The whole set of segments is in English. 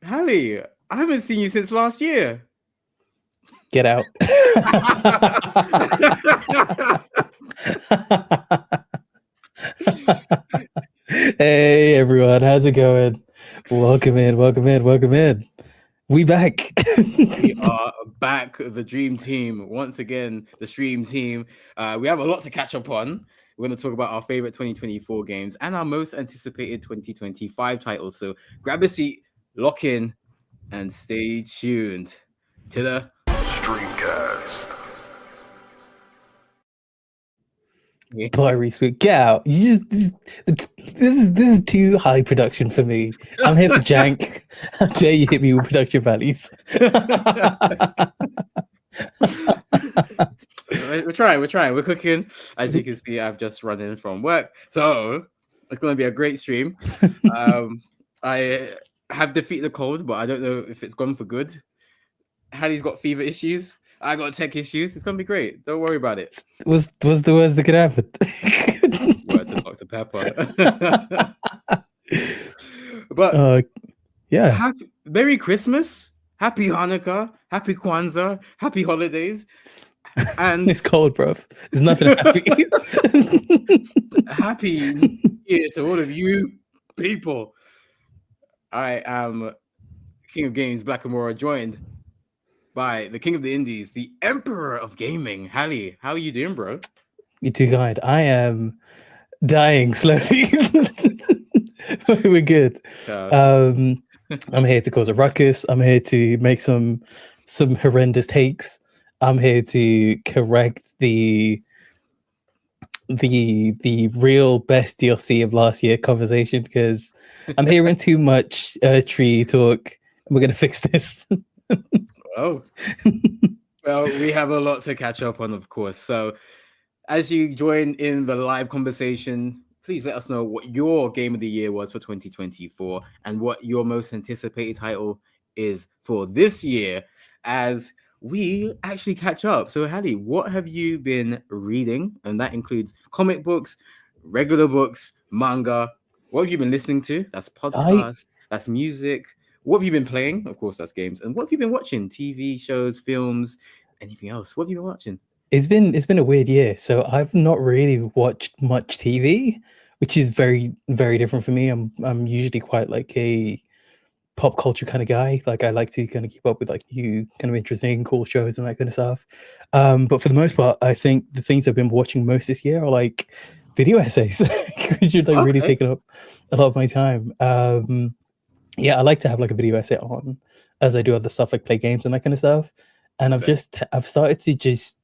Hali, I haven't seen you since last year. Get out. Hey everyone, how's it going? Welcome in. We back. We are back, the Dream Team. Once again, the Stream Team. We have a lot to catch up on. We're going to talk about our favorite 2024 games and our most anticipated 2025 titles. So grab a seat, lock in, and stay tuned to the Streamcast. Boy, Reese, get out. This is too high production for me. I'm here for jank. How dare you hit me with production values? We're trying. We're cooking. As you can see, I've just run in from work. So it's going to be a great stream. I have defeated the cold, but I don't know if it's gone for good. Hallie's got fever issues. I got tech issues. It's going to be great. Don't worry about it. Was the worst that could happen. Word to Dr. Pepper. But yeah. Merry Christmas. Happy Hanukkah. Happy Kwanzaa. Happy holidays. And it's cold, bro. There's nothing happy. Happy New Year to all of you people. I am King of Games Blackamura, joined by the King of the Indies, the Emperor of Gaming, Hali. How are you doing, bro? You're too kind. I am dying slowly. We're good. I'm here to cause a ruckus. I'm here to make some horrendous takes. I'm here to correct the real best DLC of last year conversation because I'm hearing too much tree talk. We're gonna fix this. Oh, well, we have a lot to catch up on, of course. So, as you join in the live conversation, please let us know what your game of the year was for 2024 and what your most anticipated title is for this year as we actually catch up. So, Hali, what have you been reading? And that includes comic books, regular books, manga. What have you been listening to? That's podcasts, that's music. What have you been playing? Of course, that's games. And what have you been watching? TV shows, films, anything else? What have you been watching? It's been a weird year. So I've not really watched much TV, which is very, very different for me. I'm usually quite like a pop culture kind of guy. Like I like to kind of keep up with like new kind of interesting, cool shows and that kind of stuff. But for the most part, I think the things I've been watching most this year are like video essays, because you're like really taking up a lot of my time. Yeah, I like to have like a video essay on as I do other stuff like play games and that kind of stuff. And I've started to just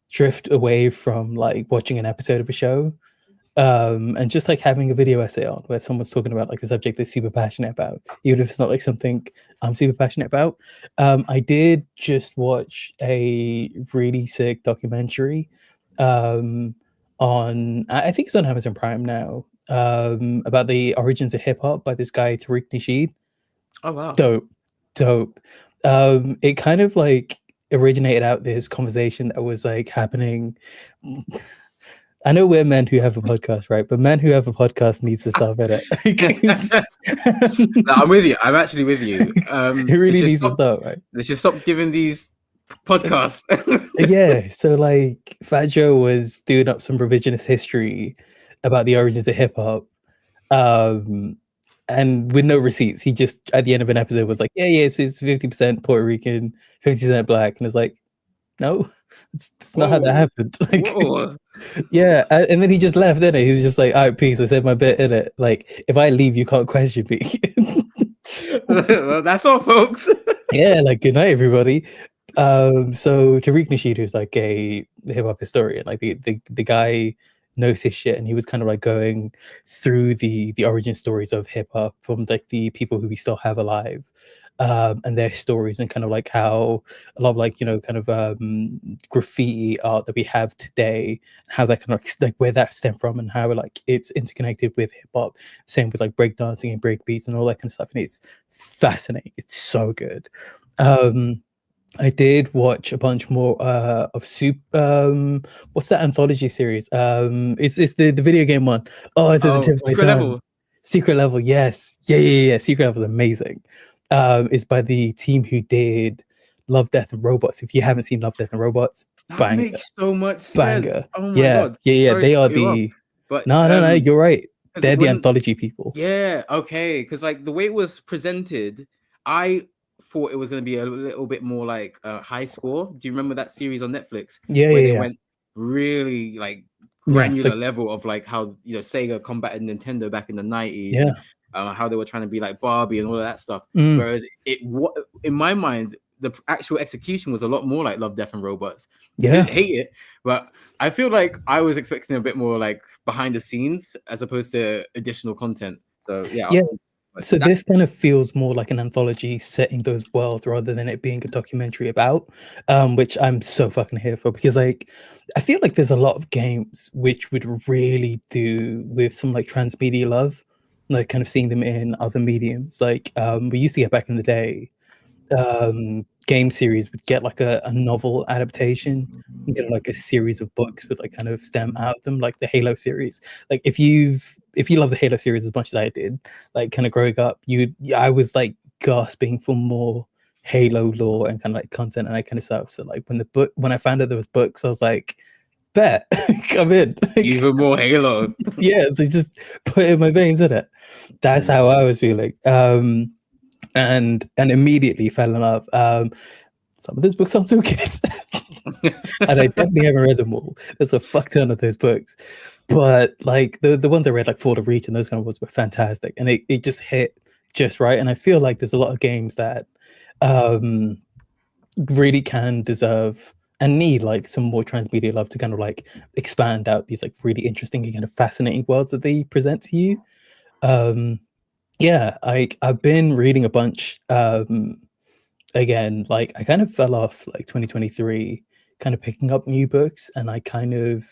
drift away from like watching an episode of a show, and just like having a video essay on where someone's talking about like a subject they're super passionate about, even if it's not like something I'm super passionate about. I did just watch a really sick documentary on, I think it's on Amazon Prime now, about the origins of hip hop by this guy Tariq Nasheed. Oh wow. Dope. It kind of like originated out this conversation that was like happening. I know we're men who have a podcast, right? But men who have a podcast needs to stop at it. No, I'm with you. I'm actually with you. It really needs to stop, right? Let's just stop giving these podcasts. Yeah. So like Fat Joe was doing up some revisionist history about the origins of hip hop. And with no receipts, he just at the end of an episode was like, yeah, it's 50% Puerto Rican, 50% black. And it's like, no, it's not how that happened. Like, yeah, and then he just left, didn't he? He was just like, all right, peace, I said my bit, in it. Like, if I leave, you can't question me. Well, that's all, folks. Yeah, like, good night, everybody. So Tariq Nasheed, who's like a hip-hop historian, like the guy knows his shit, and he was kind of like going through the origin stories of hip-hop from like the people who we still have alive, and their stories, and kind of like how a lot of like, you know, kind of graffiti art that we have today, how that kind of like where that stemmed from, and how like it's interconnected with hip-hop, same with like breakdancing and breakbeats and all that kind of stuff. And it's fascinating. It's so good. I did watch a bunch more of what's that anthology series? It's the video game one. Oh, is it the tip of my tongue? Secret Level, yes. Yeah. Secret Level is amazing. is by the team who did Love, Death and Robots. If you haven't seen Love, Death and Robots, That banger, makes so much sense. banger. Oh my Yeah, god. yeah. Sorry They to are cut you off, the but no. You're right. 'cause They're the when anthology people. yeah, okay, because like the way it was presented, I thought it was going to be a little bit more like high score. Do you remember that series on Netflix Yeah, where yeah, they yeah. went really like Yeah, granular level of like how Sega combated Nintendo back in the 90s yeah. and how they were trying to be like Barbie and all of that stuff. Mm, Whereas in my mind, the actual execution was a lot more like Love, Death and Robots. yeah. Didn't hate it, but I feel like I was expecting a bit more like behind the scenes as opposed to additional content. So yeah, Yeah. but So that this kind of feels more like an anthology set in those worlds rather than it being a documentary about, which I'm so fucking here for, because like I feel like there's a lot of games which would really do with some like transmedia love, like kind of seeing them in other mediums. Like we used to get back in the day, game series would get like a novel adaptation and get like a series of books with like kind of stem out of them, like the Halo series. Like if you love the Halo series as much as I did, like kind of growing up, I was like gasping for more Halo lore and kind of like content and that kind of stuff. So like when I found out there was books, I was like, bet, come in. even more Halo. Yeah, so just put it in my veins, isn't it? That's how I was feeling. And immediately fell in love. Some of those books aren't so good, and I definitely haven't read them all. There's a fuck ton of those books, but like the ones I read, like For the Reach and those kind of ones, were fantastic, and it just hit just right. And I feel like there's a lot of games that really can deserve and need like some more transmedia love to kind of like expand out these like really interesting and kind of fascinating worlds that they present to you. Yeah, I've been reading a bunch. Again, like I kind of fell off like 2023, kind of picking up new books, and I kind of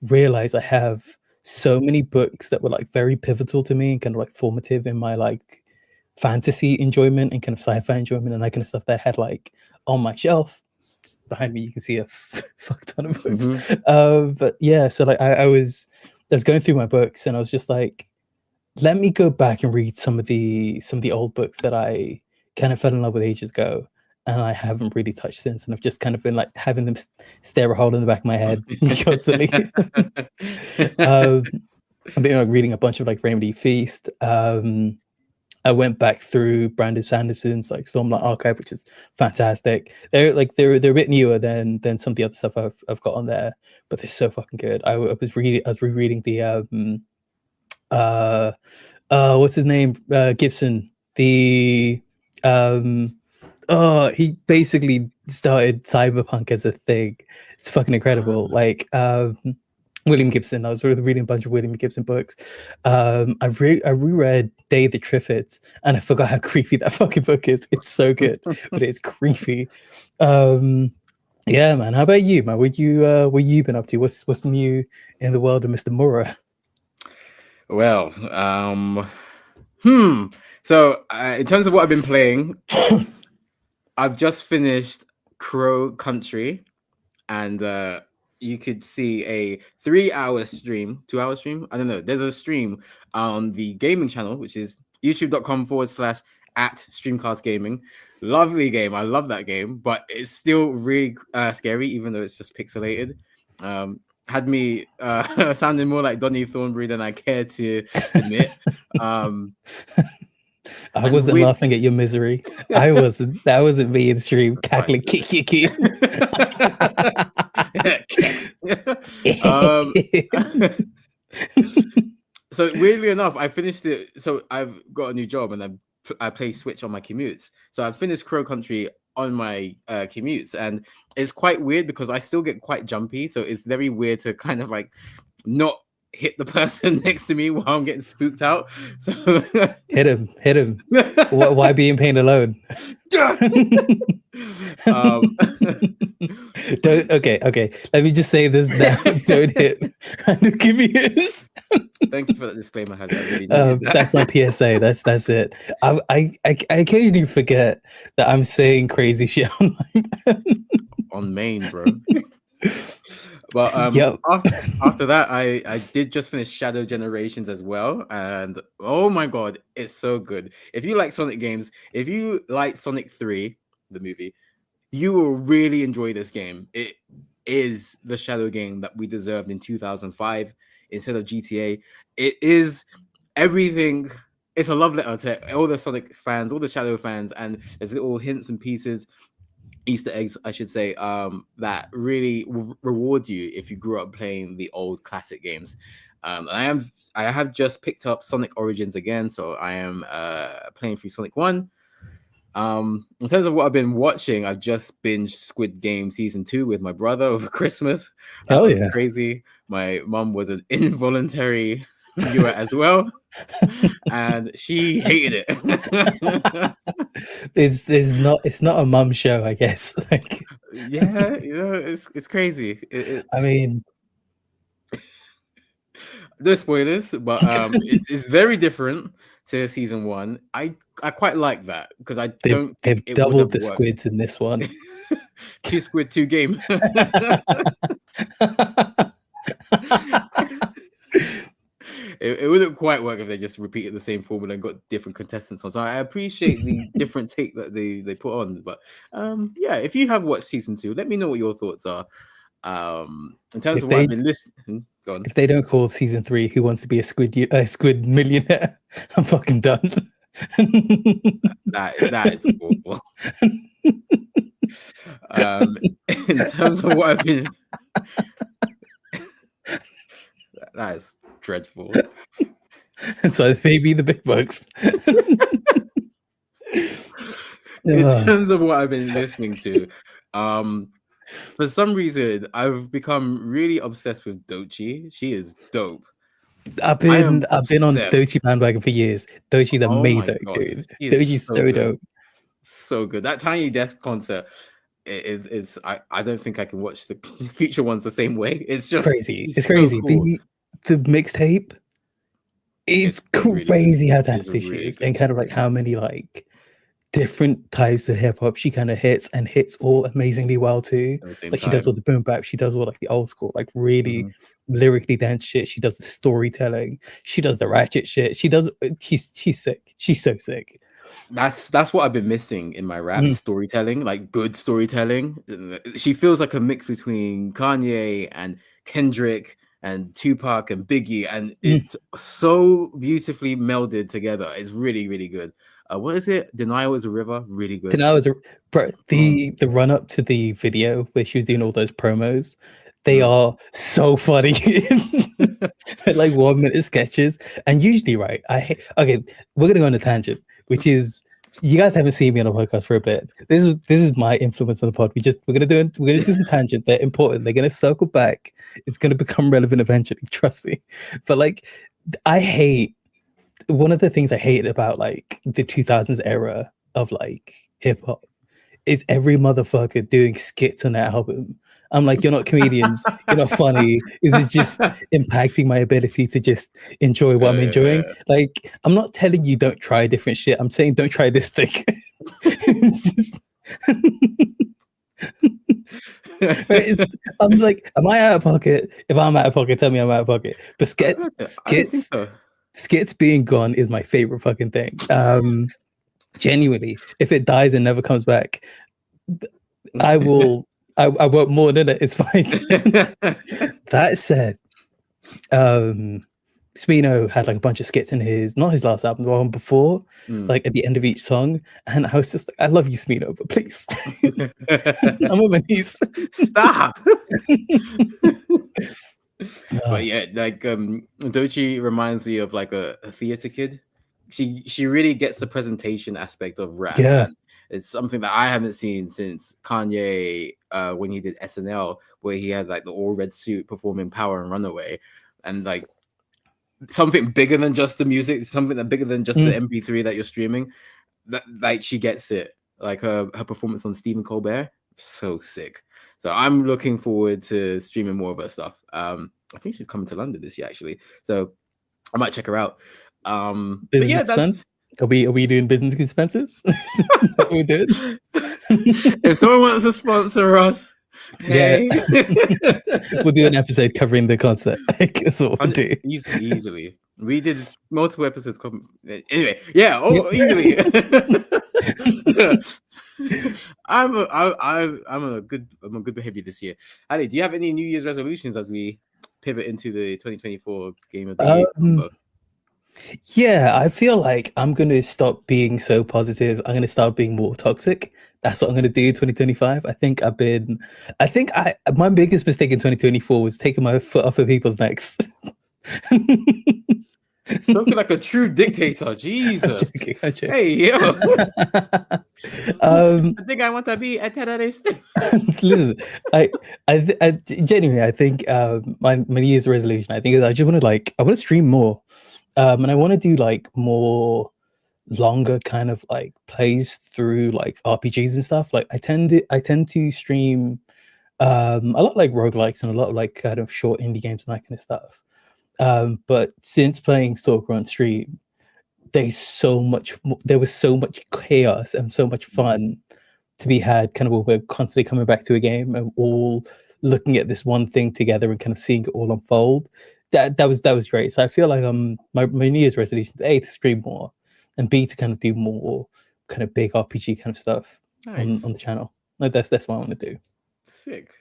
realized I have so many books that were like very pivotal to me and kind of like formative in my like fantasy enjoyment and kind of sci-fi enjoyment and that kind of stuff that I had like on my shelf. Behind me, you can see a fuck ton of books. But yeah, so like I was going through my books and I was just like, let me go back and read some of the old books that I kind of fell in love with ages ago, and I haven't really touched since. And I've just kind of been like having them stare a hole in the back of my head constantly. I've been like, reading a bunch of like Remedy Feast. I went back through Brandon Sanderson's like Stormlight Archive, which is fantastic. They're a bit newer than some of the other stuff I've got on there, but they're so fucking good. I was rereading the what's his name? Gibson. The he basically started cyberpunk as a thing. It's fucking incredible. Like William Gibson. I was reading a bunch of William Gibson books. I reread Day of the Triffids, and I forgot how creepy that fucking book is. It's so good, but it's creepy. Yeah, man. How about you, man? What you been up to? What's new in the world of Mr. Mura? Well, so in terms of what I've been playing, I've just finished Crow Country, and you could see a 3-hour stream, 2-hour stream. I don't know. There's a stream on the gaming channel, which is youtube.com/@Streamcast Gaming. Lovely game. I love that game, but it's still really scary, even though it's just pixelated. Had me sounding more like Donny Thornberry than I care to admit. I wasn't laughing at your misery. I wasn't. That wasn't me in the stream cackling, kick. So weirdly enough, I finished it. So I've got a new job and I play Switch on my commutes. So I finished Crow Country on my commutes, and it's quite weird because I still get quite jumpy. So it's very weird to kind of like not hit the person next to me while I'm getting spooked out. So hit him. Why be in pain alone? Okay. Let me just say this now. Don't hit random commuters. Thank you for that disclaimer, Hazard. I really needed that. That's my PSA. That's it. I occasionally forget that I'm saying crazy shit online. On main, bro. But Yep. after that, I did just finish Shadow Generations as well, and oh my god, it's so good. If you like Sonic games, if you like Sonic 3, the movie, you will really enjoy this game. It is the Shadow game that we deserved in 2005 instead of GTA. It is everything. It's a love letter to all the Sonic fans, all the Shadow fans, and there's little hints and pieces, Easter eggs, I should say, that really reward you if you grew up playing the old classic games. I have just picked up Sonic Origins again, so I am playing through Sonic 1. In terms of what I've been watching, I've just binged Squid Game season 2 with my brother over Christmas. That Hell was yeah. crazy. My mum was an involuntary viewer as well, and she hated it. It's not a mum show, I guess. Like, Yeah, it's crazy. I mean, No spoilers, but it's very different to season 1. I quite like that because I don't think they've it would have doubled the worked. squids in this one. 2 squid, 2 game. It wouldn't quite work if they just repeated the same formula and got different contestants on. So I appreciate the different take that they put on. But yeah, if you have watched season 2, let me know what your thoughts are. In terms of what I've been listening, go on. If they don't call season 3 "Who Wants to Be a Squid Millionaire," I'm fucking done. That is awful. In terms of what I've been, that is dreadful. So maybe the big bucks. In terms of what I've been listening to, for some reason I've become really obsessed with Dochi. She is dope. I've been on obsessed. Dochi bandwagon for years. Dochi's amazing, dude. Dochi's so dope. So good. That Tiny Desk concert is I don't think I can watch the future ones the same way. It's just crazy. It's crazy. So cool. The mixtape, it's crazy how tastic she is, and kind of like how many like different types of hip hop she kind of hits all amazingly well too. Like she does all the boom bap, she does all like the old school, like really lyrically dense shit. She does the storytelling, she does the ratchet shit. She's sick. She's so sick. That's what I've been missing in my rap, storytelling, like good storytelling. She feels like a mix between Kanye and Kendrick and Tupac and Biggie, and it's so beautifully melded together. It's really, really good. What is it? Denial is a River. Really good. Denial is a bro. The run up to the video where she was doing all those promos, they are so funny. Like 1 minute sketches, and usually, right? Okay, we're gonna go on a tangent, which is you guys haven't seen me on a podcast for a bit. This is my influence on the pod. We're gonna do some tangents. They're important. They're gonna circle back. It's gonna become relevant eventually. Trust me. But like, one of the things I hate about like the 2000s era of like hip hop is every motherfucker doing skits on that album. I'm like, you're not comedians, you're not funny. Is it just impacting my ability to just enjoy what I'm enjoying? Like, I'm not telling you don't try different shit. I'm saying don't try this thing. It's just I'm like, am I out of pocket? If I'm out of pocket, tell me I'm out of pocket. But skits being gone is my favorite fucking thing. Genuinely, if it dies and never comes back, I will. I want more than it. It's fine. That said, Smino had like a bunch of skits in not his last album, the one before, like at the end of each song, and I was just like, I love you, Smino, but please, I'm on my knees. Stop. But yeah, like Dochi reminds me of like a theater kid. She really gets the presentation aspect of rap. Yeah. And it's something that I haven't seen since Kanye when he did SNL, where he had like the all red suit performing Power and Runaway, and like something bigger than just the music, something that bigger than just the MP3 that you're streaming. That like she gets it. Like her performance on Stephen Colbert, so sick. So I'm looking forward to streaming more of her stuff. I think she's coming to London this year actually, so I might check her out. But yeah, are we doing business expenses? Is that what we did? If someone wants to sponsor us, Hey. We'll do an episode covering the concert. That's what we'll do. Easily. We did multiple episodes. Anyway, yeah, easily. I'm a good behavior this year. Ali, do you have any New Year's resolutions as we pivot into the 2024 Game of the Year combo? Yeah, I feel like I'm gonna stop being so positive. I'm gonna start being more toxic. That's what I'm gonna do in 2025. My biggest mistake in 2024 was taking my foot off of people's necks. Spoken like a true dictator. Jesus. I'm joking. Hey, yo. I think I want to be a terrorist. Listen, I genuinely, I think my New Year's resolution, I think, is I just want to I want to stream more, and I want to do like more longer kind of like plays through like RPGs and stuff. Like I tend to stream a lot like roguelikes and a lot of like kind of short indie games and that kind of stuff. But since playing Stalker on stream, there was so much chaos and so much fun to be had, kind of when we're constantly coming back to a game and all looking at this one thing together and kind of seeing it all unfold. That was great. So I feel like my New Year's resolution is A, to stream more, and B, to kind of do more kind of big RPG kind of stuff on the channel. Like that's what I want to do. Sick.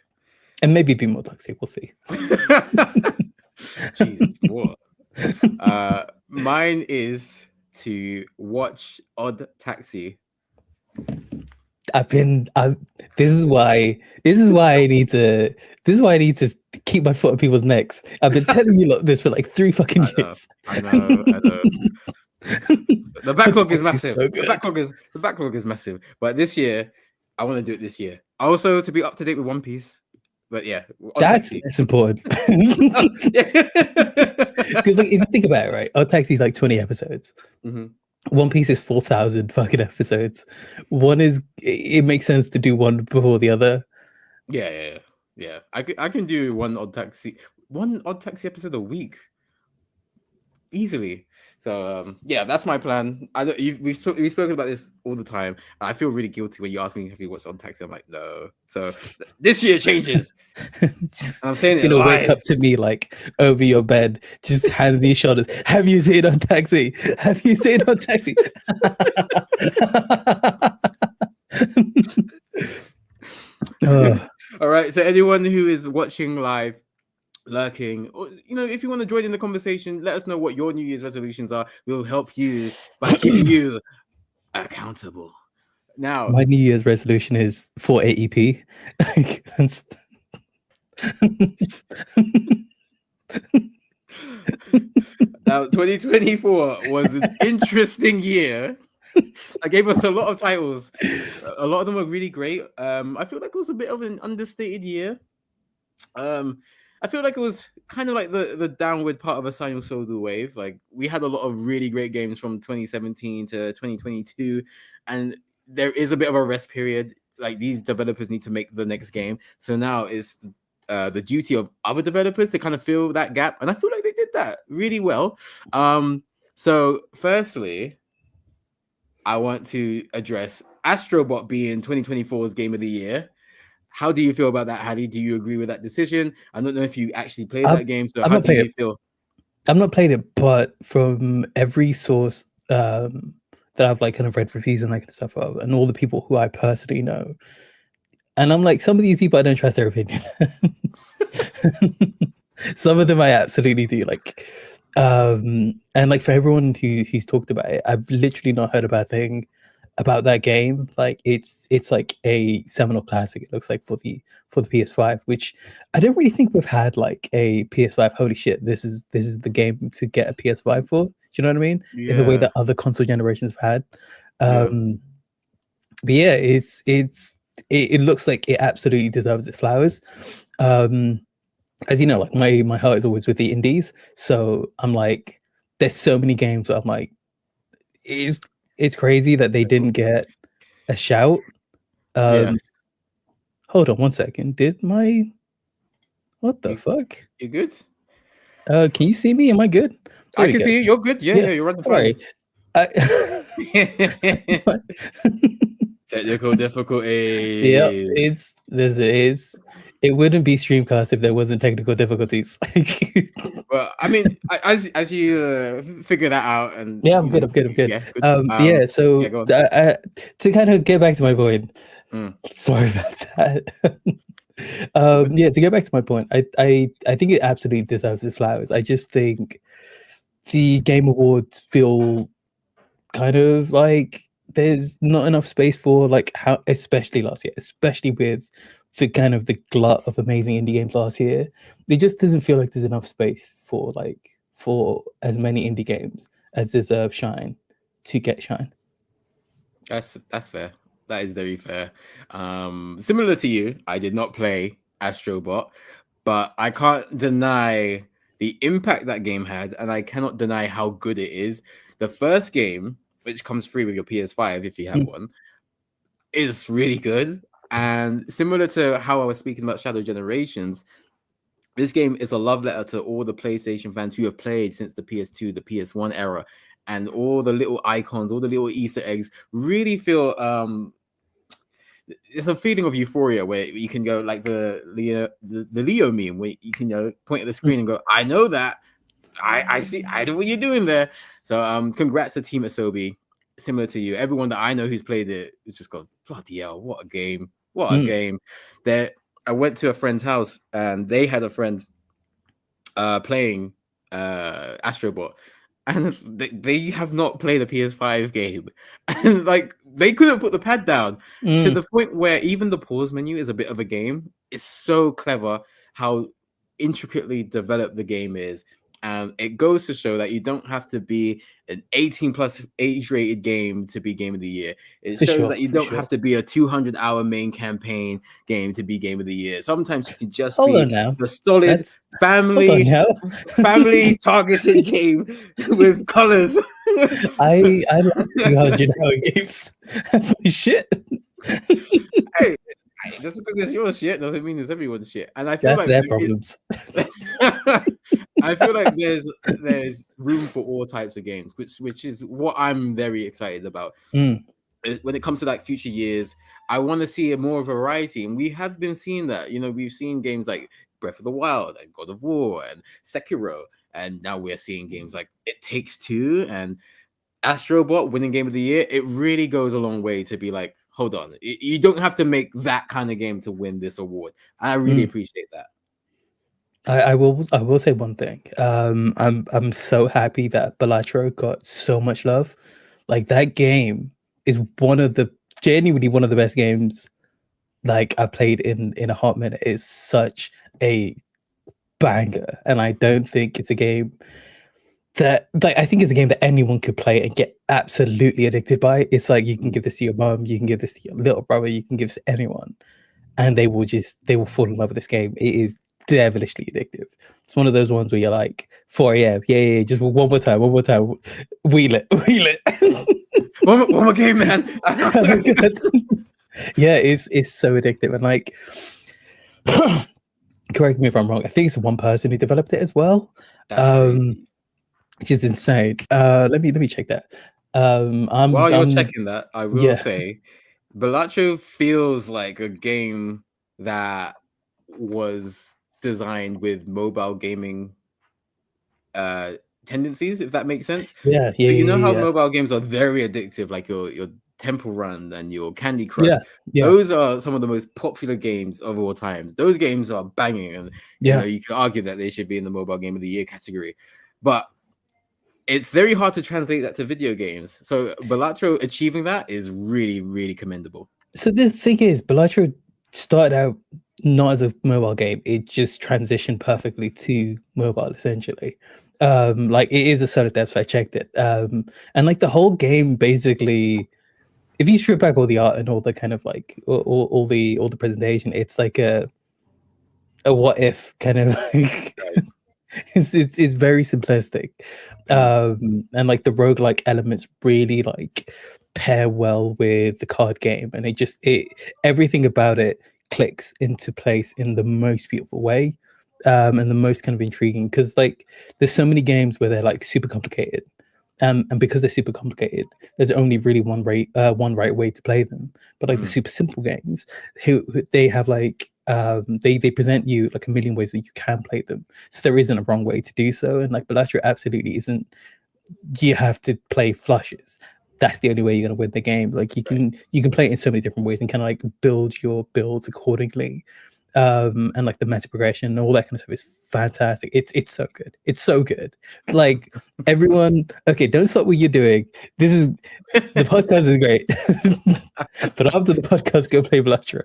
And maybe be more toxic. We'll see. Jesus, what? Mine is to watch Odd Taxi. This is why I need to keep my foot on people's necks. I've been telling you this for like 3 fucking years. I know. The backlog is massive. So the backlog is massive. But this year, I want to do it this year. Also, to be up to date with One Piece. But yeah, that's important. Because like, if you think about it, right, Odd Taxi is like 20 episodes. Mm-hmm. One Piece is 4,000 fucking episodes. It makes sense to do one before the other. Yeah. I can do one Odd Taxi episode a week easily. So yeah, that's my plan. We've spoken about this all the time. I feel really guilty when you ask me if you watch Odd Taxi. I'm like, no. So this year changes. I'm saying it. Wake up to me like over your bed, just hand on your shoulders. Have you seen Odd Taxi? Have you seen Odd Taxi? All right. So anyone who is watching live, lurking, or if you want to join in the conversation, let us know what your New Year's resolutions are. We'll help you by keeping you accountable. Now, my New Year's resolution is 480p. Now, 2024 was an interesting year. I gave us a lot of titles. A lot of them were really great. I feel like it was a bit of an understated year. I feel like it was kind of like the downward part of a sinusoidal wave. Like we had a lot of really great games from 2017 to 2022, and there is a bit of a rest period. Like these developers need to make the next game, so now it's the duty of other developers to kind of fill that gap, and I feel like they did that really well. So firstly, I want to address Astrobot being 2024's Game of the Year. How do you feel about that, Hali? Do you agree with that decision? I don't know if you actually played that game, so how do you feel? I've not played it, but from every source that I've like kind of read reviews and that kind of stuff of, and all the people who I personally know, and I'm like, some of these people I don't trust their opinion. Some of them I absolutely do. Like, and like for everyone who's talked about it, I've literally not heard a bad thing about that game. Like it's like a seminal classic, it looks like, for the PS5, which I don't really think we've had like a PS5 holy shit, this is the game to get a PS5 for. Do you know what I mean? In the way that other console generations have had. But yeah, it looks like it absolutely deserves its flowers. As you know, like my heart is always with the indies, so I'm like, there's so many games where I'm like, it's crazy that they didn't get a shout. Hold on one second. What the fuck? You good? Can you see me? Am I good? I can see you. You're good. Yeah, you're running. Sorry. Technical Yep, difficulties. it wouldn't be Streamcast if there wasn't technical difficulties. Well, I mean, as you figure that out, and Yeah, I'm good. I'm good. I'm good. yeah, good. Yeah. So Yeah, go on. to kind of get back to my point, Mm. sorry about that. Yeah, to get back to my point, I think it absolutely deserves its flowers. I just think the Game Awards feel kind of like there's not enough space for like how, especially last year, especially with the kind of the glut of amazing indie games last year. It just doesn't feel like there's enough space for as many indie games as deserve shine to get shine. That's fair. That is very fair. Similar to you, I did not play Astrobot, but I can't deny the impact that game had, and I cannot deny how good it is. The first game, which comes free with your PS5 if you have one, is really good. And similar to how I was speaking about Shadow Generations, this game is a love letter to all the PlayStation fans who have played since the PS2, the PS1 era, and all the little icons, all the little Easter eggs really feel it's a feeling of euphoria where you can go like the Leo meme where you can point at the screen and go, I know that. I see, I know what you're doing there. So congrats to Team Asobi. Similar to you, everyone that I know who's played it has just gone, bloody hell, what a game. What a game. I went to a friend's house and they had a friend playing Astrobot, and they have not played a PS5 game, and like they couldn't put the pad down to the point where even the pause menu is a bit of a game. It's so clever how intricately developed the game is. And it goes to show that you don't have to be an 18 plus age rated game to be game of the year. It shows that you don't have to be a 200-hour main campaign game to be game of the year. Sometimes you can just be the solid family targeted game with colors. I love 200-hour games. That's my shit. Hey, just because it's your shit doesn't mean it's everyone's shit. And I feel that's like their problems. I feel like there's room for all types of games, which is what I'm very excited about. When it comes to like future years, I want to see a more variety, and we have been seeing that. We've seen games like Breath of the Wild and God of War and Sekiro, and now we're seeing games like It Takes Two and Astrobot winning Game of the Year. It really goes a long way to be like, hold on, you don't have to make that kind of game to win this award. I really appreciate that. I will say one thing. I'm so happy that Balatro got so much love. Like that game is genuinely one of the best games like I played in a hot minute. It's such a banger, and I don't think it's a game that I think it's a game that anyone could play and get absolutely addicted by. It's like you can give this to your mom, you can give this to your little brother, you can give this to anyone, and they will fall in love with this game. It is devilishly addictive. It's one of those ones where you're like 4 a.m. Yeah, just one more time, wheel it. one more game, man. Yeah, it's so addictive, and like correct me if I'm wrong, I think it's one person who developed it as well. Which is insane. Let me check that. While you're checking that, I will say Balatro feels like a game that was designed with mobile gaming tendencies, if that makes sense. Yeah. How mobile games are very addictive, like your Temple Run and your Candy Crush. Yeah. Those are some of the most popular games of all time. Those games are banging, and you could argue that they should be in the mobile game of the year category, but it's very hard to translate that to video games. So Balatro achieving that is really, really commendable. So the thing is, Balatro started out not as a mobile game. It just transitioned perfectly to mobile, essentially. Like it is a solid depth. I checked it. And like the whole game, basically, if you strip back all the art and all the kind of like all the presentation, it's like a what if kind of like. It's very simplistic, and like the roguelike elements really like pair well with the card game, and everything about it clicks into place in the most beautiful way, and the most kind of intriguing, because like there's so many games where they're like super complicated And because they're super complicated, there's only really one right way to play them. But like the super simple games, who they have like they present you like a million ways that you can play them. So there isn't a wrong way to do so. And like Balatro absolutely isn't. You have to play flushes. That's the only way you're gonna win the game. Like you can play it in so many different ways and kind of like build your builds accordingly. And like the meta progression and all that kind of stuff is fantastic. It's so good. It's so good. Like everyone, okay, don't stop what you're doing. This is the podcast is great, but after the podcast, go play Balatro.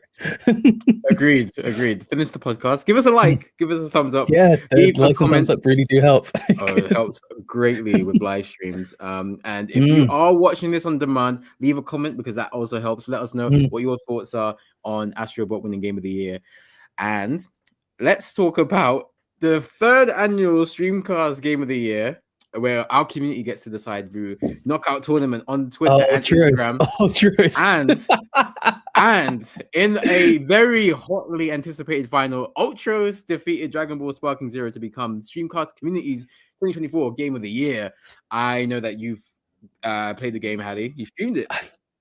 Agreed. Finish the podcast. Give us a like. Give us a thumbs up. Yeah, leave likes and thumbs up really do help. It helps greatly with live streams. And if you are watching this on demand, leave a comment because that also helps. Let us know what your thoughts are on Astrobot winning Game of the Year. And let's talk about the third annual Streamcast Game of the Year, where our community gets to decide through knockout tournament on Twitter and Instagram. And in a very hotly anticipated final, Ultros defeated Dragon Ball Sparking Zero to become Streamcast Community's 2024 Game of the Year. I know that you've played the game, Hali. You streamed it.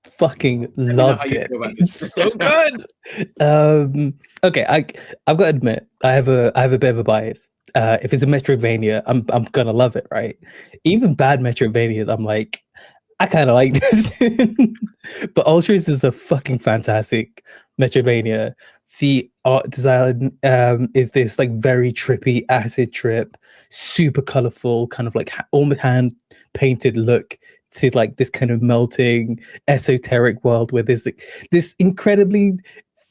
Fucking loved it. It's so good. Okay, I've got to admit, I have a bit of a bias. If it's a Metroidvania, I'm gonna love it, right? Even bad Metroidvanias, I'm like, I kind of like this. But Ultras is a fucking fantastic Metroidvania. The art design is this like very trippy acid trip, super colorful, kind of like almost hand painted look to like this kind of melting esoteric world where there's like this incredibly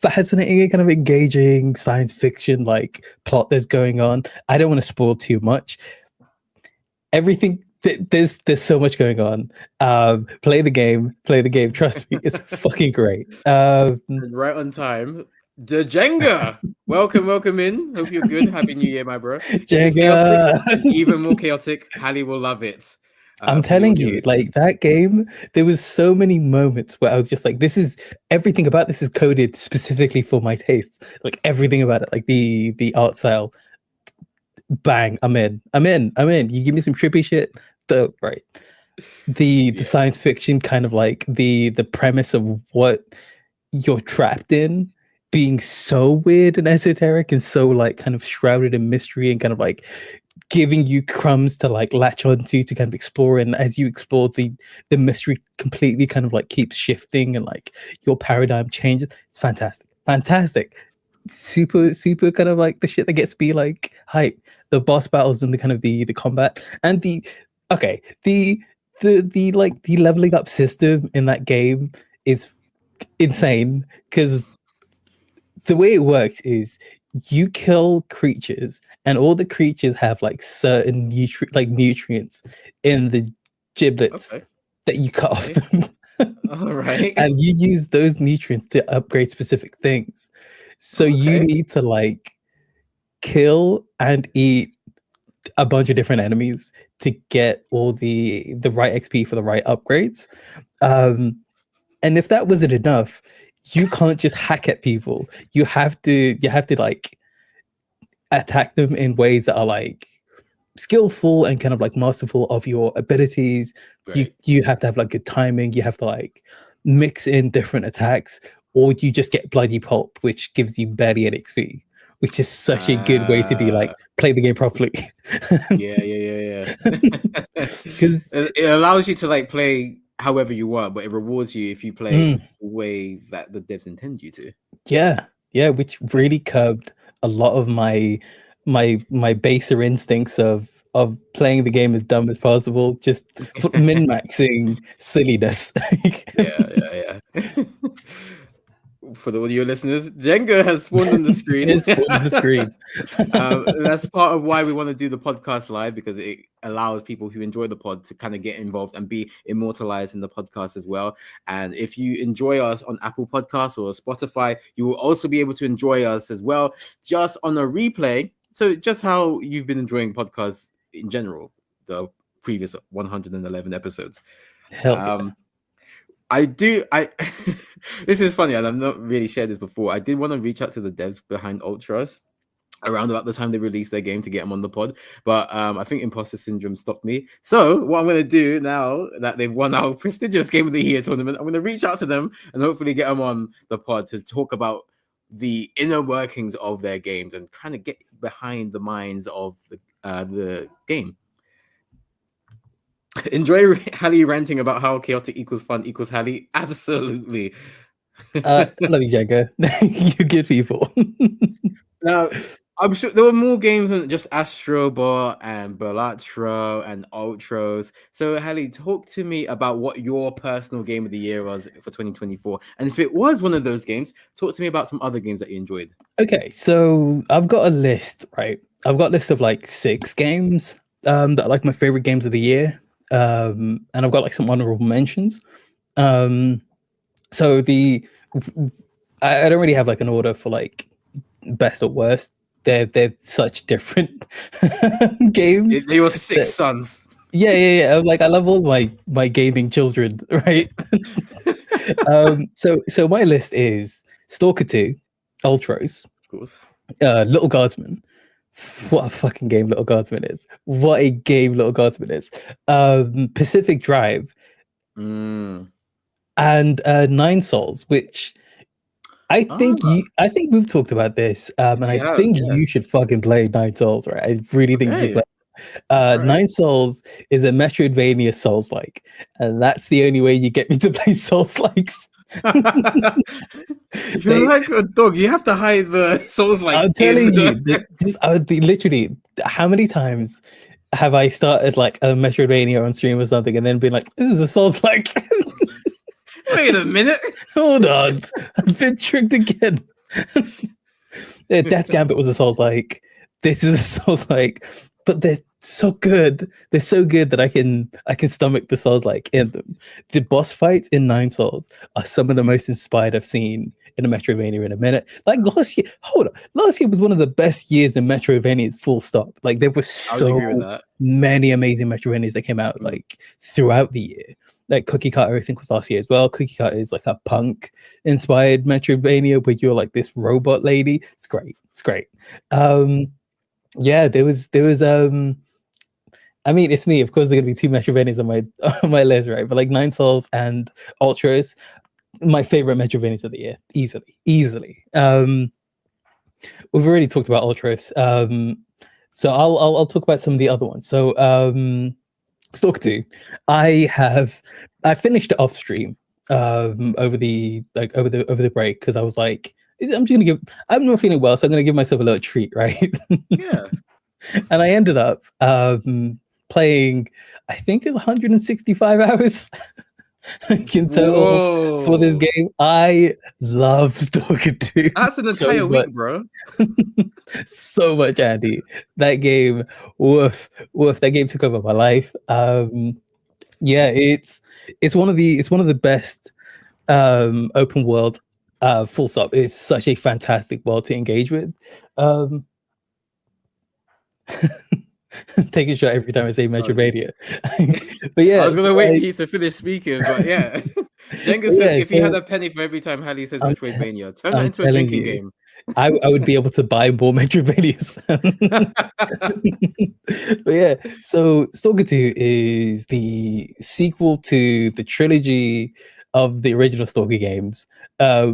fascinating and kind of engaging science fiction like plot that's going on. I don't want to spoil too much. Everything there's so much going on. Play the game. Trust me, it's fucking great. Right on time. The Jenga, welcome in. Hope you're good. Happy New Year, my bro. Jenga, even more chaotic. Hali will love it. I'm telling you, like that game, there was so many moments where I was just like, this is everything about this is coded specifically for my tastes. Like everything about it, like the art style. Bang, I'm in. You give me some trippy shit, dope, right? The science fiction kind of like the premise of what you're trapped in being so weird and esoteric and so like kind of shrouded in mystery and kind of like giving you crumbs to like latch onto to kind of explore, and as you explore the mystery completely kind of like keeps shifting and like your paradigm changes. It's fantastic, super kind of like the shit that gets me like hype. The boss battles and the kind of the combat and the like the leveling up system in that game is insane, because the way it works is you kill creatures and all the creatures have like certain nutrients in the giblets that you cut off them. All right. And you use those nutrients to upgrade specific things. So you need to like kill and eat a bunch of different enemies to get all the right XP for the right upgrades. And if that wasn't enough, you can't just hack at people. You have to like attack them in ways that are like skillful and kind of like masterful of your abilities. You have to have like good timing. You have to like mix in different attacks, or you just get bloody pulp, which gives you barely any XP, which is such a good way to be like play the game properly. Yeah. Because it allows you to like play however you want, but it rewards you if you play the way that the devs intend you to. Yeah, which really curbed a lot of my baser instincts of playing the game as dumb as possible, just min-maxing silliness. Yeah. For the audio listeners, Jenga has spawned on the screen. That's part of why we want to do the podcast live, because it allows people who enjoy the pod to kind of get involved and be immortalized in the podcast as well. And if you enjoy us on Apple Podcasts or Spotify, you will also be able to enjoy us as well, just on a replay. So just how you've been enjoying podcasts in general, the previous 111 episodes. This is funny, and I've not really shared this before. I did want to reach out to the devs behind Ultras around about the time they released their game to get them on the pod. But I think Imposter Syndrome stopped me. So what I'm going to do now that they've won our prestigious Game of the Year tournament, I'm going to reach out to them and hopefully get them on the pod to talk about the inner workings of their games and kind of get behind the minds of the game. Enjoy Hali ranting about how chaotic equals fun equals Hali. Absolutely. Love you, Jagger. You're good people. Now, I'm sure there were more games than just Astrobot and Balatro and Ultros. So, Hali, talk to me about what your personal game of the year was for 2024. And if it was one of those games, talk to me about some other games that you enjoyed. Okay, so I've got a list, right? I've got a list of like 6 games that are like my favorite games of the year. And I've got like some honorable mentions. So I don't really have like an order for like best or worst. They're such different games. They were 6 sons. Yeah. Like I love all my gaming children, right? So my list is Stalker 2, Ultros, of course, Little Guardsman. What a fucking game Little Guardsman is. What a game Little Guardsman is. Pacific Drive. And 9 Souls, which I think we've talked about this, and I think you should fucking play 9 Souls, right? I really think you should play. Right. 9 Souls is a Metroidvania Souls-like, and that's the only way you get me to play Souls-likes. You're like a dog. You have to hide the Souls-like. I'm telling you, I would be literally. How many times have I started like a Metroidvania on stream or something, and then been like, "This is a Souls-like." Wait a minute. Hold on. I've been tricked again. Death's Gambit was a Souls-like. This is a Souls-like. But they're so good. They're so good that I can stomach the Souls-like in them. The boss fights in 9 Souls are some of the most inspired I've seen in a Metroidvania in a minute. Like last year was one of the best years in Metroidvanias, full stop. Like there were so many amazing Metroidvanias that came out like throughout the year. Like Cookie Cutter, I think was last year as well. Cookie Cutter is like a punk inspired Metroidvania where you're like this robot lady. It's great. Yeah, there was I mean, it's me. Of course, there are gonna be 2 Metroidvanias on my list, right? But like 9 Souls and Ultros, my favorite Metroidvanias of the year, easily. We've already talked about Ultros, so I'll talk about some of the other ones. So Stalker 2, I finished it off stream over the break because I was like, I'm not feeling well, so I'm gonna give myself a little treat, right? Yeah. And I ended up playing, I think it's 165 hours in total for this game. I love Stalker 2. That's an entire week, bro. So much, Andy. That game, woof. That game took over my life. Yeah, it's one of the best open world. Full stop. It's such a fantastic world to engage with. Take a shot every time I say Metroidvania. But yeah, I was gonna wait for you to finish speaking, but yeah. Jenga says if he had a penny for every time Hali says Metroidvania, turn that into a drinking game. I would be able to buy more Metroidvanias. But yeah, so Stalker 2 is the sequel to the trilogy of the original Stalker games,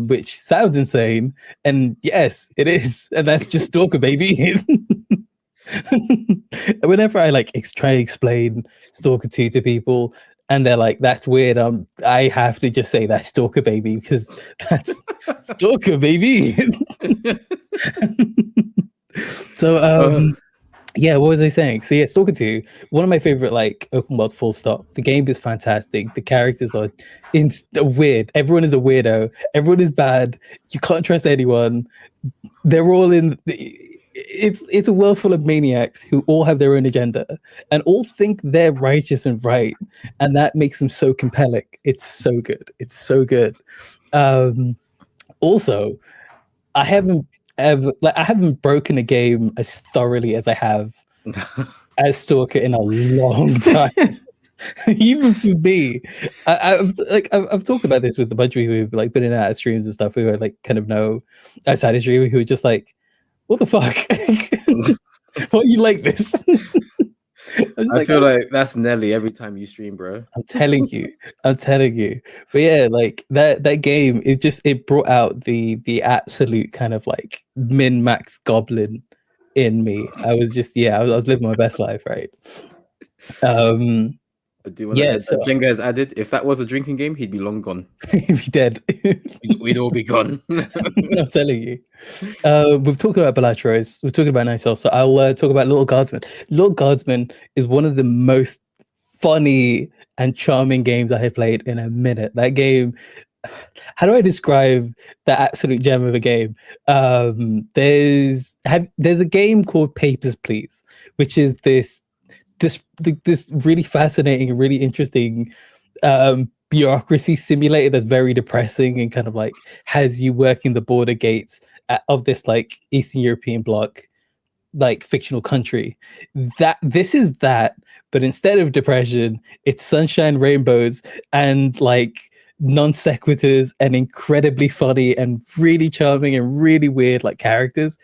which sounds insane, and yes, it is, and that's just Stalker, baby. Whenever I like try to explain Stalker 2 to people, and they're like, "That's weird," I have to just say that's Stalker, baby, because that's Stalker, baby. So, yeah, what was I saying? So yeah, Stalker 2, one of my favorite like open world full stop. The game is fantastic. The characters are weird. Everyone is a weirdo. Everyone is bad. You can't trust anyone. They're all in. It's a world full of maniacs who all have their own agenda and all think they're righteous and right, and that makes them so compelling. It's so good. It's so good. Also, I haven't broken a game as thoroughly as I have as Stalker in a long time. Even for me, I've talked about this with a bunch of people who've like been in and out of streams and stuff who I like kind of know outside of streaming, who are just like, what the fuck? Why you like this? I feel like that's Nelly every time you stream, bro. I'm telling you. But yeah, like that game, it brought out the absolute kind of like min-max goblin in me. I was living my best life, right? Do you want to add that Jenga has added? If that was a drinking game, he'd be long gone. He'd be dead. We'd all be gone. I'm telling you. We've talked about Balatros. We've talked about Nice so I'll talk about Little Guardsman. Little Guardsman is one of the most funny and charming games I have played in a minute. That game, how do I describe that absolute gem of a game? There's a game called Papers, Please, which is this really fascinating and really interesting bureaucracy simulator that's very depressing and kind of like has you working the border gates of this like Eastern European bloc, like fictional country. This is that, but instead of depression, it's sunshine, rainbows, and like non sequiturs and incredibly funny and really charming and really weird like characters.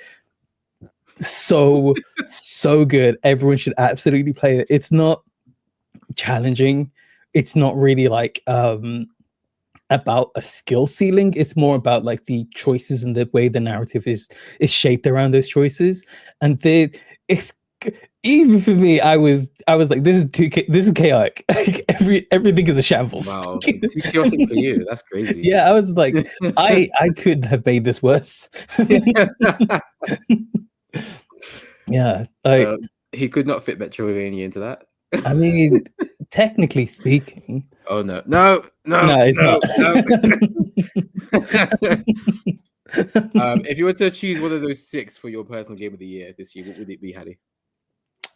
So good. Everyone should absolutely play it. It's not challenging. It's not really like about a skill ceiling. It's more about like the choices and the way the narrative is shaped around those choices. And it's even for me, I was like, this is chaotic. Like everything is a shambles. Wow, too chaotic for you. That's crazy. Yeah, I was like, I could have made this worse. Yeah, he could not fit Metroidvania into that. I mean, technically speaking. Oh no, it's not. If you were to choose one of those 6 for your personal game of the year this year, what would it be, Hali?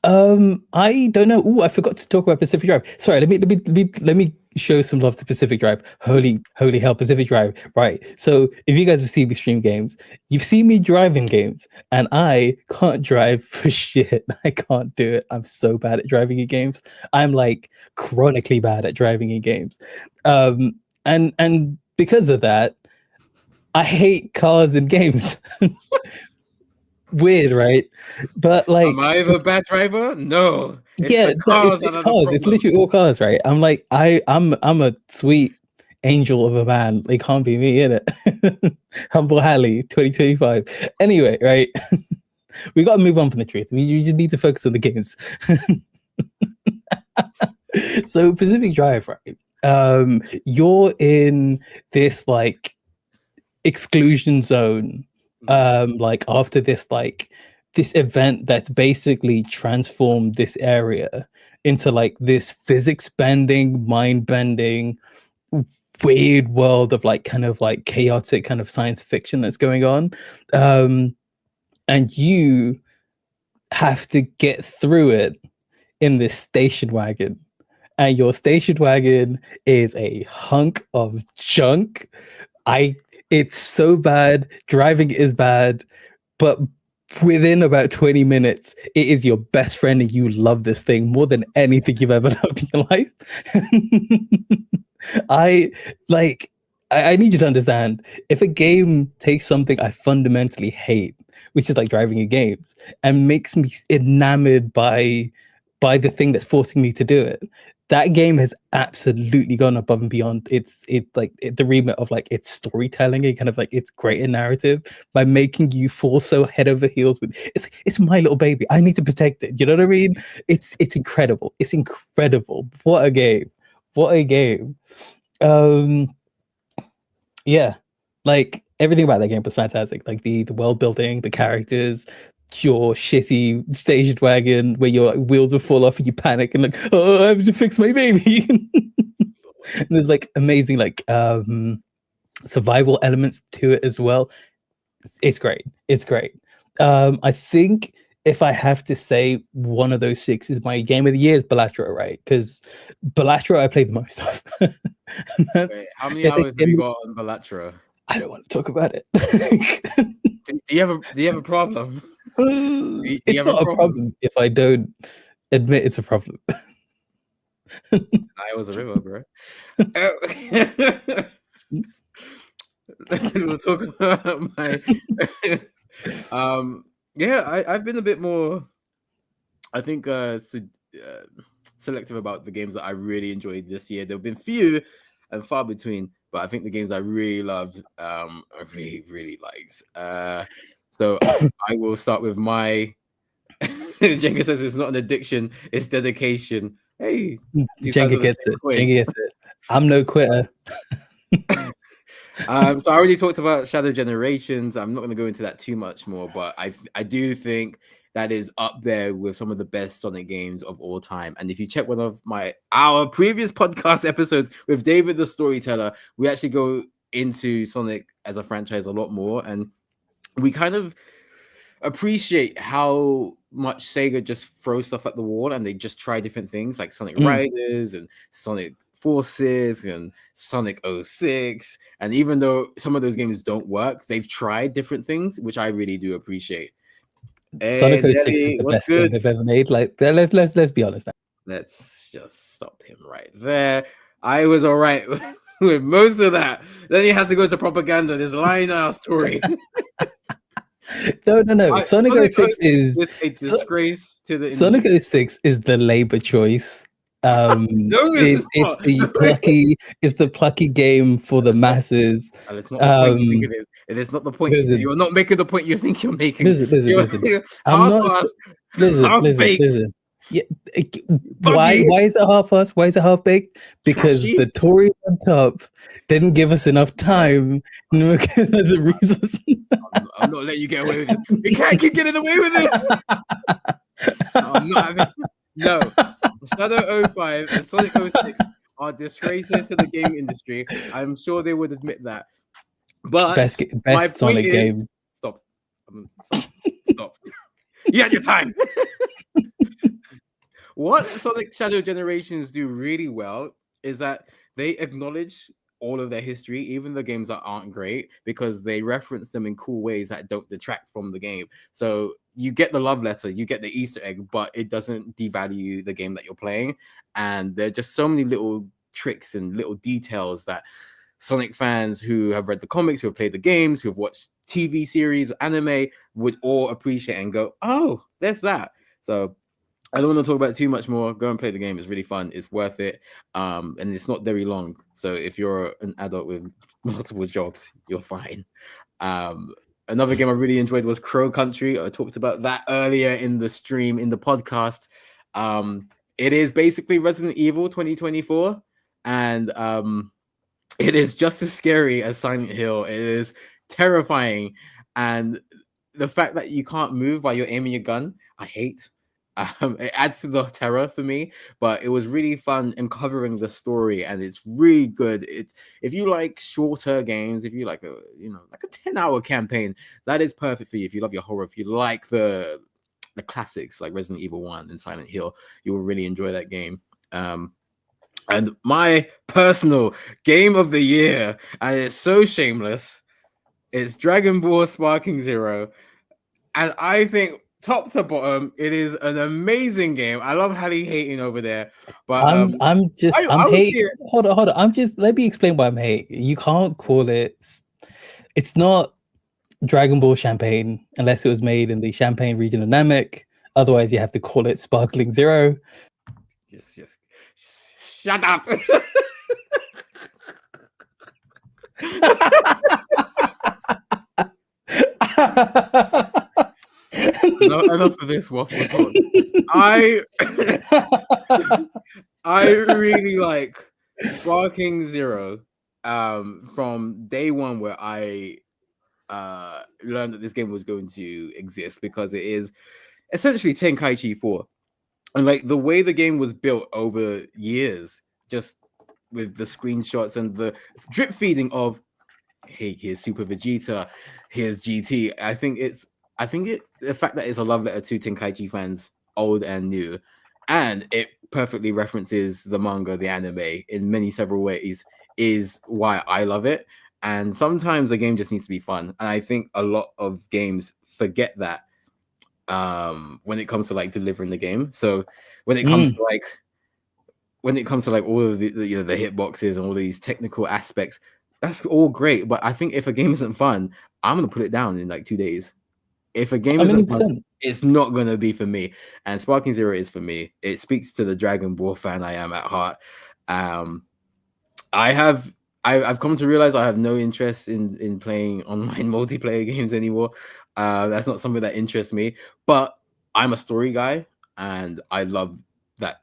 I don't know. Oh, I forgot to talk about Pacific Drive. Sorry, let me show some love to Pacific Drive. Holy hell, Pacific Drive. Right. So if you guys have seen me stream games, you've seen me driving games, and I can't drive for shit. I can't do it. I'm so bad at driving in games. I'm like chronically bad at driving in games. And because of that, I hate cars in games. Weird, right? But like, am I a bad driver? No. It's cars. It's literally all cars, right? I'm like, I'm a sweet angel of a man. It can't be me, innit? Humble Hali, 2025. Anyway, right? We got to move on from the truth. We just need to focus on the games. So Pacific Drive, right? You're in this like exclusion zone. Like after this event that's basically transformed this area into like this physics bending, mind bending, weird world of like kind of like chaotic kind of science fiction that's going on. And you have to get through it in this station wagon. And your station wagon is a hunk of junk. It's so bad. Driving is bad, but within about 20 minutes, it is your best friend and you love this thing more than anything you've ever loved in your life. I need you to understand, if a game takes something I fundamentally hate, which is like driving in games, and makes me enamored by the thing that's forcing me to do it, that game has absolutely gone above and beyond the remit of like its storytelling and kind of like its greater narrative by making you fall so head over heels with it's my little baby. I need to protect it. You know what I mean? It's incredible. It's incredible. What a game. Yeah, like everything about that game was fantastic. Like the world building, the characters, your shitty station wagon where your wheels will fall off and you panic and like, oh, I have to fix my baby. And there's like amazing like survival elements to it as well. It's great. I think if I have to say one of those 6 is my game of the year, is Balatro, right? Because Balatro I played the most of. Wait, how many hours have you got on Balatro? I don't want to talk about it. Do you have a problem? It's not a problem if I don't admit it's a problem. I was a river, bro. We'll talk about my Yeah, I've been a bit more, I think, selective about the games that I really enjoyed this year. There have been few and far between, but I think the games I really loved, I really, really liked. So I will start with my. Jenga says it's not an addiction, it's dedication. Hey, Jenga gets it. coin. Jenga gets it. I'm no quitter. So I already talked about Shadow Generations. I'm not going to go into that too much more, but I do think that is up there with some of the best Sonic games of all time. And if you check one of our previous podcast episodes with David the Storyteller, we actually go into Sonic as a franchise a lot more, and we kind of appreciate how much Sega just throws stuff at the wall and they just try different things like Sonic Riders and Sonic Forces and Sonic 06. And even though some of those games don't work, they've tried different things, which I really do appreciate. Hey, Sonic 06 Nelly, is the what's best game they've ever made. Like, let's be honest now. Let's just stop him right there. I was all right with most of that. Then he has to go to propaganda. This lying ass story. No. Sonic 06 is a disgrace to the Sonic industry. 06 is the labor choice. It's the plucky game for the masses. It's not the point you think it is. It is not the point. You're not making the point you think you're making. Listen. I'm not. Listen. Yeah. Why is it half-assed? Why is it half-baked? Because the Tories on top didn't give us enough time as a reason. I'm not letting you get away with this. We can't keep getting away with this. I'm not having. No, Shadow 05 and Sonic 06 are disgraces to the game industry. I'm sure they would admit that. But best my Sonic point game. Stop. Stop. You had your time. What Sonic Shadow Generations do really well is that they acknowledge all of their history, even the games that aren't great, because they reference them in cool ways that don't detract from the game. So you get the love letter, you get the Easter egg, but it doesn't devalue the game that you're playing. And there are just so many little tricks and little details that Sonic fans who have read the comics, who have played the games, who have watched TV series, anime, would all appreciate and go, oh, there's that. So I don't want to talk about it too much more. Go and play the game. It's really fun. It's worth it. And it's not very long. So if you're an adult with multiple jobs, you're fine. Another game I really enjoyed was Crow Country. I talked about that earlier in the stream, in the podcast. It is basically Resident Evil 2024. And it is just as scary as Silent Hill. It is terrifying. And the fact that you can't move while you're aiming your gun, I hate. It adds to the terror for me, but it was really fun uncovering the story, and it's really good. It's if you like shorter games, if you like a 10-hour campaign, that is perfect for you. If you love your horror, if you like the classics like Resident Evil 1 and Silent Hill, you will really enjoy that game. And my personal game of the year, and it's so shameless, it's Dragon Ball Sparking Zero, and I think top to bottom, it is an amazing game. I love Hali hating over there, but I'm hating. Hold on. Let me explain why I'm hating. You can't call it. It's not Dragon Ball Champagne unless it was made in the Champagne region of Namek. Otherwise, you have to call it Sparkling Zero. Just shut up. Enough of this waffle talk. I really like Sparking Zero from day one, where I learned that this game was going to exist, because it is essentially Tenkaichi 4. And like the way the game was built over years, just with the screenshots and the drip feeding of, hey, here's Super Vegeta, here's GT. I think the fact that it's a love letter to Tenkaichi fans, old and new, and it perfectly references the manga, the anime in several ways, is why I love it. And sometimes a game just needs to be fun, and I think a lot of games forget that when it comes to like delivering the game. So when it comes to like all of the the hitboxes and all these technical aspects, that's all great. But I think if a game isn't fun, I'm gonna put it down in like 2 days. If a game I isn't mean, fun, it's not gonna be for me. And Sparking Zero is for me. It speaks to the Dragon Ball fan I am at heart. I've come to realize I have no interest in playing online multiplayer games anymore. That's not something that interests me. But I'm a story guy, and I love that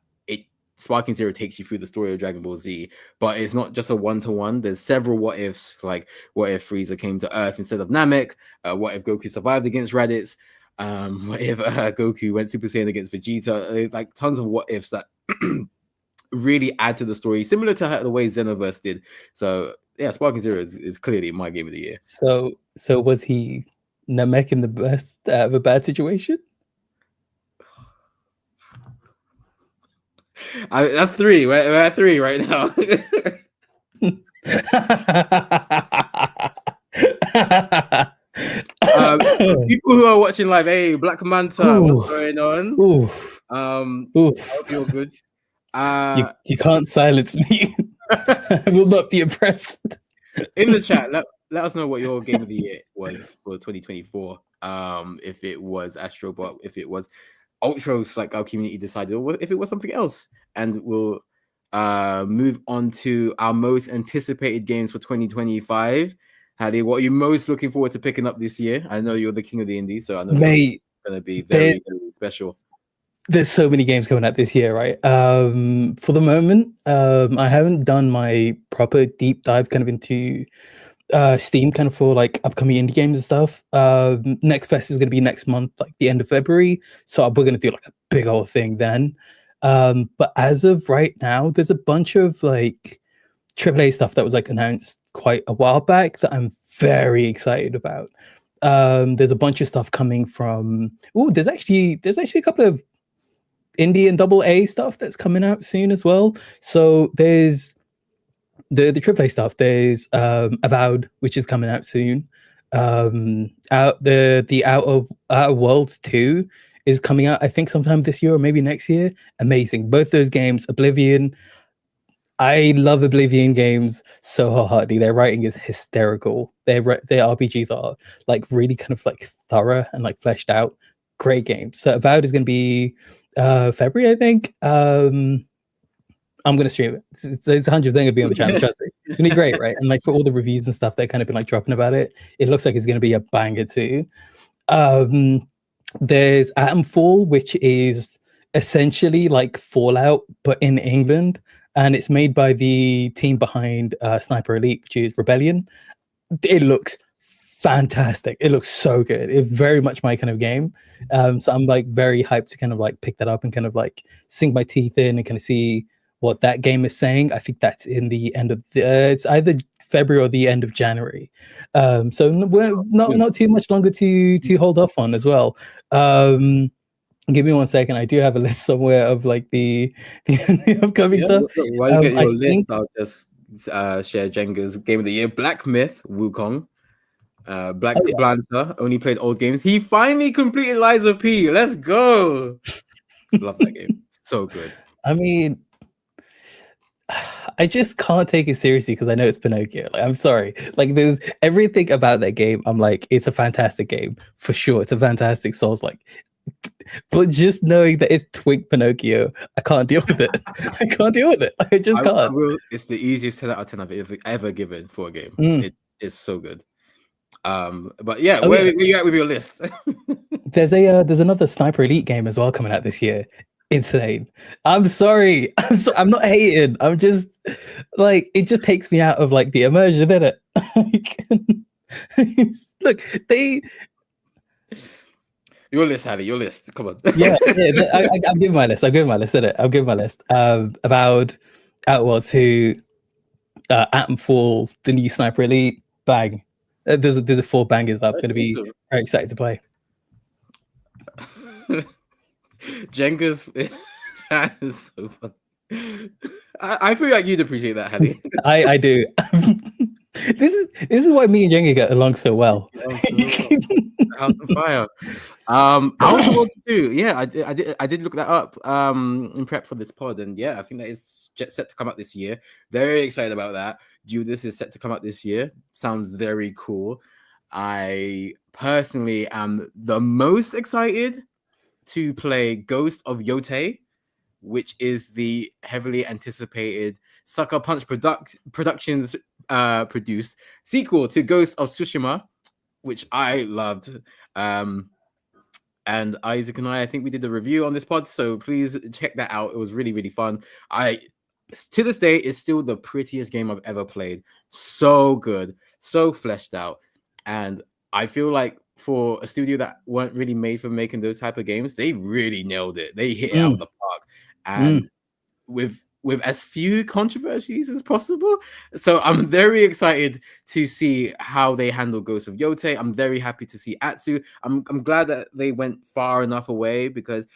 Sparking Zero takes you through the story of Dragon Ball Z. But it's not just a one-to-one. There's several what ifs, like what if Frieza came to Earth instead of Namek? What if Goku survived against Raditz? What if Goku went Super Saiyan against Vegeta? Like tons of what ifs that really add to the story, similar to the way Xenoverse did. So yeah, Sparking Zero is clearly my game of the year. So was he Namek in the best of a bad situation? That's three. We're at three right now. People who are watching live, hey, Black Manta, what's going on? Oof. I hope you're good. You can't silence me. I will not be impressed. In the chat, let us know what your game of the year was for 2024. If it was Astrobot, if it was Ultros, like our community decided, or if it was something else. And we'll move on to our most anticipated games for 2025. Hali, what are you most looking forward to picking up this year? I know you're the king of the indies, so I know it's going to be very, very special. There's so many games coming out this year, right? For the moment, I haven't done my proper deep dive kind of into Steam kind of for like upcoming indie games and stuff. Next fest is going to be next month, like the end of February. So we're going to do like a big old thing then. But as of right now, there's a bunch of like AAA stuff that was like announced quite a while back that I'm very excited about. There's a bunch of stuff coming from. There's actually a couple of indie and double A stuff that's coming out soon as well. So there's the AAA stuff. There's Avowed, which is coming out soon. The Outer Worlds 2 is coming out, I think, sometime this year or maybe next year. Amazing. Both those games, Oblivion. I love Oblivion games so wholeheartedly. Their writing is hysterical. Their RPGs are like really kind of like thorough and like fleshed out. Great games. So Avowed is going to be February, I think. I'm going to stream it. It's 100% going to be on the channel. Trust me. It's going to be great, right? And like for all the reviews and stuff that kind of been like dropping about it, it looks like it's going to be a banger too. There's Atomfall, which is essentially like Fallout, but in England. And it's made by the team behind Sniper Elite, which is Rebellion. It looks fantastic. It looks so good. It's very much my kind of game. So I'm like very hyped to kind of like pick that up and kind of like sink my teeth in and kind of see what that game is saying. I think that's in the end of it's either February or the end of January. So we're not too much longer to hold off on as well. Give me 1 second. I do have a list somewhere of like the upcoming stuff. While you get your list, I'll just share Jenga's game of the year. Black Myth, Wukong. Black Blanta only played old games. He finally completed Liza P. Let's go. Love that game. So good. I mean, I just can't take it seriously because I know it's Pinocchio. Like, I'm sorry. Like, there's everything about that game. I'm like, it's a fantastic game for sure. It's a fantastic Souls-like. But just knowing that it's Twink Pinocchio, I can't deal with it. I can't deal with it. I just can't. It's the easiest 10 out of 10 I've ever given for a game. It's so good. But yeah, where are you at with your list? There's another Sniper Elite game as well coming out this year. Insane. I'm sorry. I'm not hating. I'm just like, it just takes me out of like the immersion, innit? Look, your list, Hali, your list. Come on. yeah. I'll give my list. Innit? I'll give my list. Avowed, Outworld 2, Atomfall, the new Sniper Elite, bang. There's a 4 bangers that I'm going to be very excited to play. Jenga's chat is so fun. I feel like you'd appreciate that, Hali. I do. This is why me and Jenga get along so well. House of Fire. Outer Worlds 2. Yeah, I did look that up in prep for this pod, and yeah, I think that is set to come out this year. Very excited about that. Judas is set to come out this year. Sounds very cool. I personally am the most excited to play Ghost of Yote, which is the heavily anticipated Sucker Punch Productions produced sequel to Ghost of Tsushima, which I loved. And Isaac and I think we did the review on this pod, so please check that out. It was really, really fun. To this day, it's still the prettiest game I've ever played. So good, so fleshed out, and I feel like for a studio that weren't really made for making those type of games, they really nailed it. They hit it out of the park, and with as few controversies as possible. So I'm very excited to see how they handle Ghost of Yote. I'm very happy to see Atsu. I'm glad that they went far enough away, because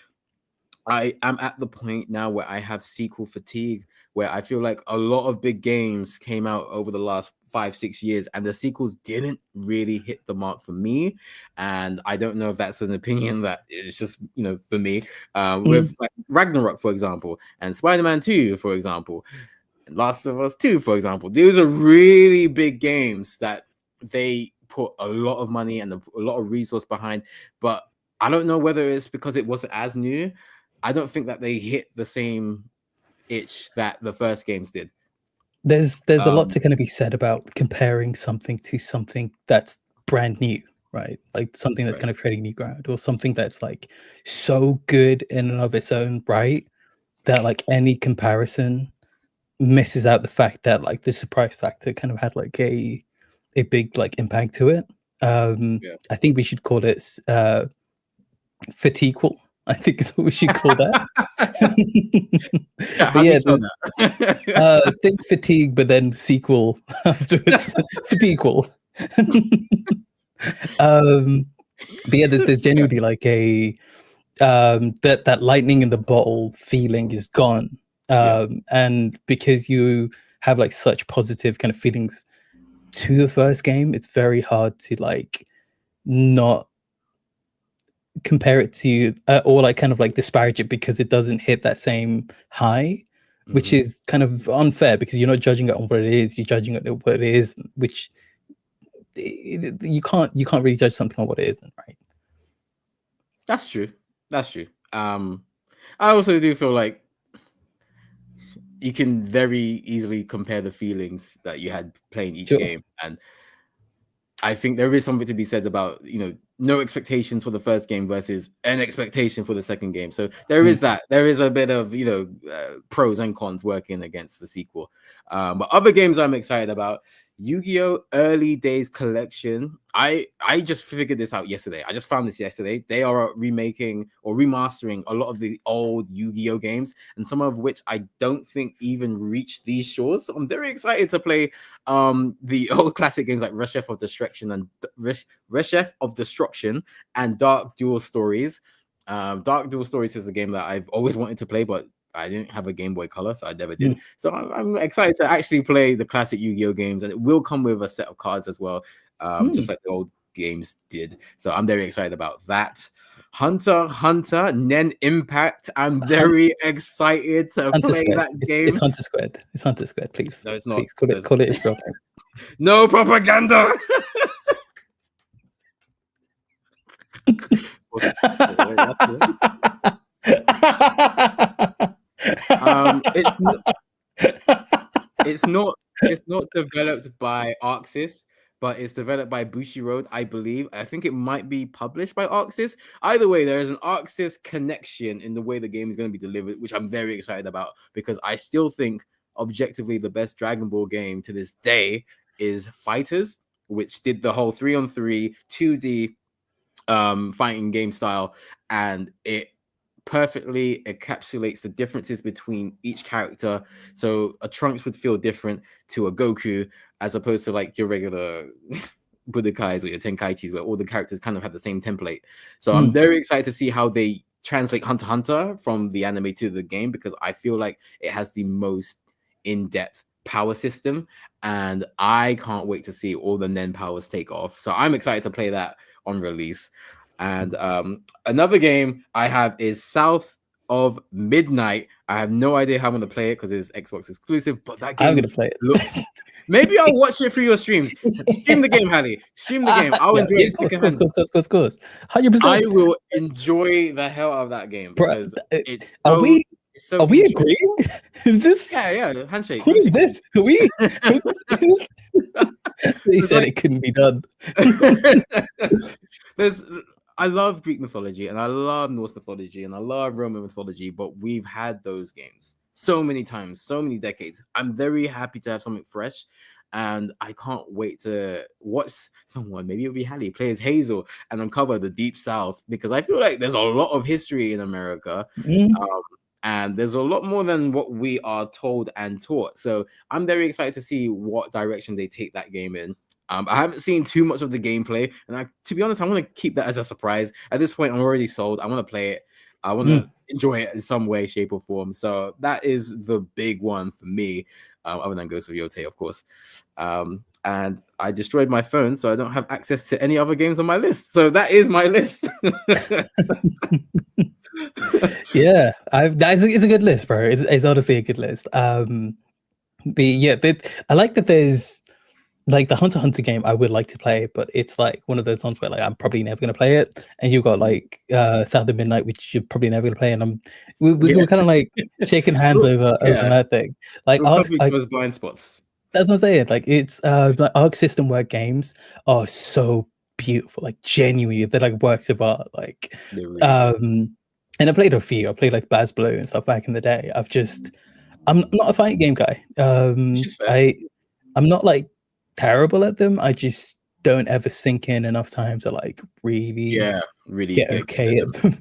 I am at the point now where I have sequel fatigue, where I feel like a lot of big games came out over the last 5-6 years and the sequels didn't really hit the mark for me. And I don't know if that's an opinion that is just, for me, with like Ragnarok, for example, and Spider-Man 2, for example, and Last of Us 2, for example. These are really big games that they put a lot of money and a lot of resource behind, but I don't know whether it's because it wasn't as new. I don't think that they hit the same itch that the first games did. There's a lot to kind of be said about comparing something to something that's brand new, right? Like something that's kind of treading new ground, or something that's like so good in and of its own right that like any comparison misses out the fact that like the surprise factor kind of had like a big like impact to it. I think we should call it fatiguequel. I think is what we should call that. Think fatigue, but then sequel afterwards. Fatiguequel. But yeah, there's genuinely like a that lightning in the bottle feeling is gone. And because you have like such positive kind of feelings to the first game, it's very hard to like not compare it to or like kind of like disparage it because it doesn't hit that same high, which is kind of unfair because you're not judging it on what it is, you're judging it on what it is, which you can't really judge something on what it isn't, right? That's true. I also do feel like you can very easily compare the feelings that you had playing each game, and I think there is something to be said about no expectations for the first game versus an expectation for the second game. So there is that. There is a bit of pros and cons working against the sequel. But other games I'm excited about: Yu-Gi-Oh! Early Days Collection. I just figured this out yesterday. I just found this yesterday. They are remaking or remastering a lot of the old Yu-Gi-Oh! Games, and some of which I don't think even reached these shores. So I'm very excited to play the old classic games like Reshef of Destruction and Dark Duel Stories. Dark Duel Stories is a game that I've always wanted to play, but I didn't have a Game Boy Color, so I never did. So I'm excited to actually play the classic Yu-Gi-Oh! Games, and it will come with a set of cards as well, just like the old games did. So I'm very excited about that. Hunter x Hunter Nen Impact. I'm very excited to play that game. It's Hunter Squared. It's Hunter Squared, please. No, it's not. Please call it its real name. No propaganda. It's not developed by Arxis, but it's developed by Bushiroad, I believe. I think it might be published by Arxis. Either way, there is an Arxis connection in the way the game is going to be delivered, which I'm very excited about, because I still think objectively the best Dragon Ball game to this day is Fighters, which did the whole 3-on-3 2D fighting game style, and it perfectly encapsulates the differences between each character. So a Trunks would feel different to a Goku, as opposed to like your regular Budokais or your Tenkaichis, where all the characters kind of have the same template. So I'm very excited to see how they translate Hunter x Hunter from the anime to the game, because I feel like it has the most in-depth power system, and I can't wait to see all the Nen powers take off. So I'm excited to play that on release. And another game I have is South of Midnight. I have no idea how I'm going to play it because it's Xbox exclusive, but that game I'm going to play it. Maybe I'll watch it through your streams. Stream the game, Hali. Stream the game. I'll enjoy it. Of course. 100%. I will enjoy the hell out of that game because it's are so. we It's so are we agreeing? Is this? Yeah. Handshake. What is this? Are we? They said like, it couldn't be done. I love Greek mythology and I love Norse mythology and I love Roman mythology, but we've had those games so many times, so many decades. I'm very happy to have something fresh, and I can't wait to watch someone, maybe it'll be Hali, play as Hazel and uncover the Deep South, because I feel like there's a lot of history in America. And there's a lot more than what we are told and taught. So I'm very excited to see what direction they take that game in. I haven't seen too much of the gameplay, and to be honest, I want to keep that as a surprise. At this point, I'm already sold. I want to play it. I want to enjoy it in some way, shape, or form. So that is the big one for me, other than Ghost of Yotei, of course. And I destroyed my phone, so I don't have access to any other games on my list. So that is my list. Yeah, it's a good list, bro. It's honestly a good list. I like that there's like the Hunter x Hunter game I would like to play, but it's like one of those ones where like I'm probably never gonna play it. And you've got like South of Midnight, which you're probably never gonna play, and we're kind of like shaking hands over that thing. Like those blind spots. That's what I'm saying. Like it's like Arc System Work games are so beautiful, like genuinely, they're like works of art. Like and I played a few. I played like Baz Blue and stuff back in the day. I'm not a fighting game guy. I'm not like terrible at them. I just don't ever sink in enough time to like really get okay at them.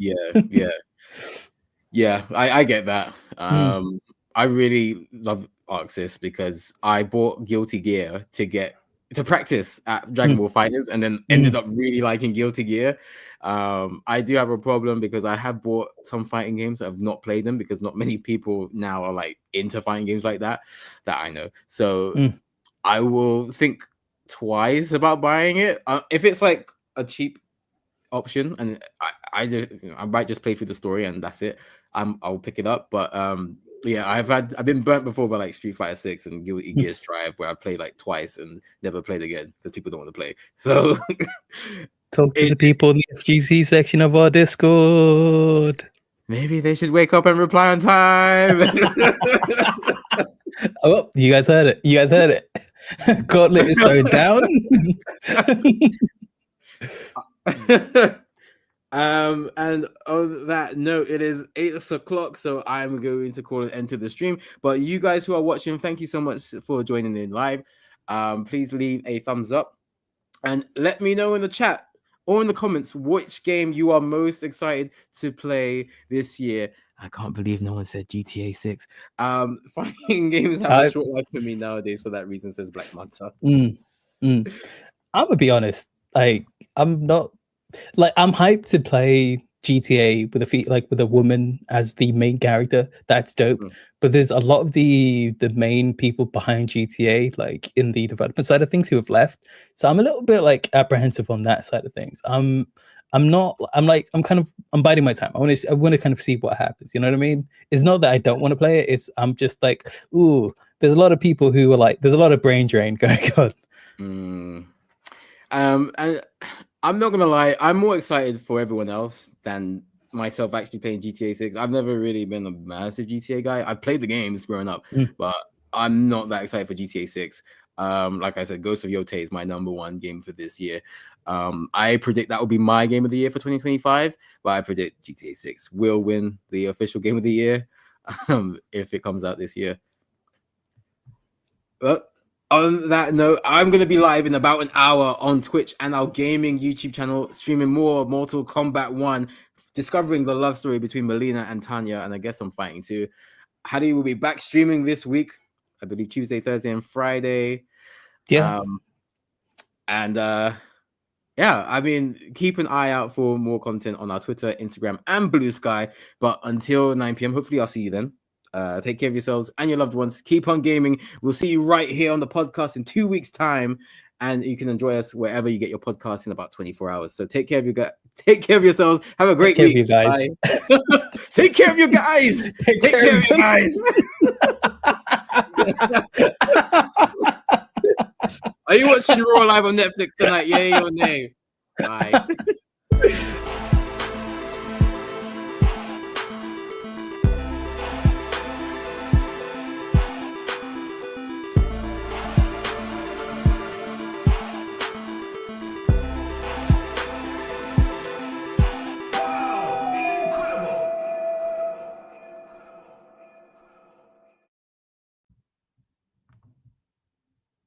I get that. I really love Arxis because I bought Guilty Gear to practice at Dragon Ball Fighters, and then ended up really liking Guilty Gear. I do have a problem because I have bought some fighting games that have not played them, because not many people now are like into fighting games like that I know. So I will think twice about buying it. If it's like a cheap option and I might just play through the story and that's it, I'll pick it up. But I've been burnt before by like Street Fighter 6 and Guilty Gear Strive, where I played like twice and never played again because people don't want to play. So talk to the people in the FGC section of our Discord. Maybe they should wake up and reply on time. Oh, you guys heard it. Gauntlet is going down. And on that note, it is 8 o'clock, so I'm going to call an end to the stream. But you guys who are watching, thank you so much for joining in live. Please leave a thumbs up and let me know in the chat or in the comments which game you are most excited to play this year. I can't believe no one said GTA 6. Fighting games have a short life for me nowadays for that reason, says Black Manta. I'm gonna be honest. Like, I'm not like I'm hyped to play GTA with a woman as the main character. That's dope. But there's a lot of the main people behind GTA, like in the development side of things, who have left. So I'm a little bit like apprehensive on that side of things. I'm biding my time. I want to kind of see what happens. You know what I mean? It's not that I don't want to play it. I'm just like, ooh, there's a lot of people who are like, there's a lot of brain drain going on. And I'm not gonna lie, I'm more excited for everyone else than myself actually playing GTA 6. I've never really been a massive GTA guy. I've played the games growing up, but I'm not that excited for GTA 6. Like I said, Ghost of Yotei is my number one game for this year. I predict that will be my game of the year for 2025, but I predict GTA 6 will win the official game of the year if it comes out this year. Well, on that note, I'm going to be live in about an hour on Twitch and our gaming YouTube channel, streaming more Mortal Kombat 1, discovering the love story between Melina and Tanya, and I guess some fighting too. Hadi will be back streaming this week, I believe Tuesday, Thursday, and Friday. Yeah. I mean, keep an eye out for more content on our Twitter, Instagram, and Blue Sky. But until 9 p.m., hopefully I'll see you then. Take care of yourselves and your loved ones. Keep on gaming. We'll see you right here on the podcast in 2 weeks' time, and you can enjoy us wherever you get your podcast in about 24 hours. So take care of yourselves. Have a great week, guys. Take care of you guys. Take care of you guys. Are you watching Raw live on Netflix tonight? Yay or nay? Bye.